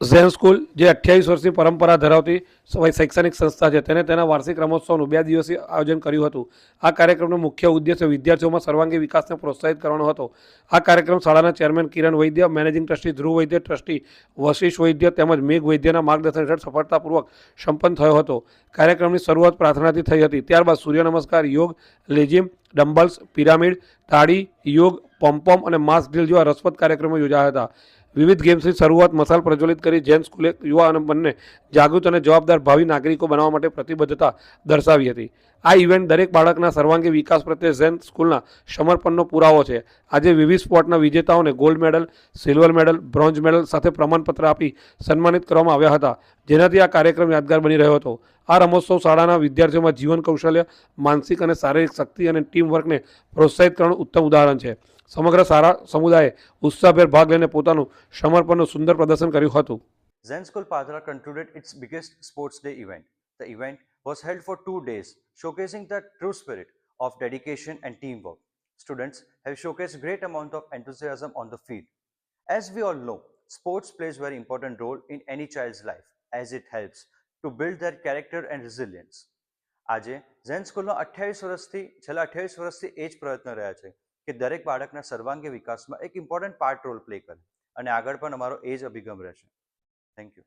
Zen school જે 28 વર્ષની પરંપરા ધરાવતી શૈક્ષણિક સંસ્થા છે તેને તેના વાર્ષિક રમોત્સવનું 2 દિવસીય આયોજન કર્યું હતું. આ કાર્યક્રમનો મુખ્ય ઉદ્દેશ્ય વિદ્યાર્થીઓમાં સર્વાંગી વિકાસને પ્રોત્સાહિત કરવાનો હતો. આ કાર્યક્રમ શાળાના ચેરમેન કિરણ વૈદ્ય, મેનેજિંગ ટ્રસ્ટી ધ્રુવ વૈદ્ય, ટ્રસ્ટી વશિષ્ઠ વૈદ્ય તેમજ મેઘ વૈદ્યના માર્ગદર્શન હેઠળ સફળતાપૂર્વક સંપન્ન થયો હતો. કાર્યક્રમની શરૂઆત પ્રાર્થનાથી થઈ હતી. ત્યારબાદ સૂર્ય નમસ્કાર, યોગ, લેઝિમ, ડમ્બલ્સ, પિરામિડ, તાળી, યોગ, પોમપોમ અને માસ ડ્રીલ જેવા રસપ્રદ કાર્યક્રમો યોજાયા હતા. વિવિધ ગેમ્સની શરૂઆત મસાલ પ્રજ્વલિત કરી જૈન સ્કૂલે યુવા અને બંને જાગૃત અને જવાબદાર ભાવિ નાગરિકો બનાવવા માટે પ્રતિબદ્ધતા દર્શાવી હતી. આ ઇવેન્ટ દરેક બાળકના સર્વાંગી વિકાસ પ્રત્યે ઝેન સ્કૂલના સમર્પણનો પુરાવો છે. આજે વિવિધ સ્પોર્ટના વિજેતાઓને gold medal, silver medal, bronze medal સાથે પ્રમાણપત્ર આપી સન્માનિત કરવામાં આવ્યા હતા, જેનાથી આ કાર્યક્રમ યાદગાર બની રહ્યો હતો. આ રમોત્સવ શાળાના વિદ્યાર્થીઓમાં જીવન કૌશલ્ય, માનસિક અને શારીરિક શક્તિ અને ટીમ વર્કને પ્રોત્સાહિત કરવાનું ઉત્તમ ઉદાહરણ છે. સમગ્ર શાળા સમુદાયે ઉત્સાહભેર ભાગ લઈને પોતાનું સમર્પણનું સુંદર પ્રદર્શન કર્યું હતું. Zen School Padra concluded its biggest sports day event. The event was held for 2 days, showcasing the true spirit of dedication and teamwork. Students have showcased great amount of enthusiasm on the field. As we all know, sports plays very important role in any child's life as it helps to build their character and resilience. આજે Zen સ્કૂલનો 28 વર્ષથી એ જ પ્રયત્ન રહ્યા છે કે દરેક બાળકના સર્વાંગી વિકાસમાં એક ઇમ્પોર્ટન્ટ પાર્ટ રોલ પ્લે કરે અને આગળ પણ અમારો એ જ અભિગમ રહેશે. Thank you.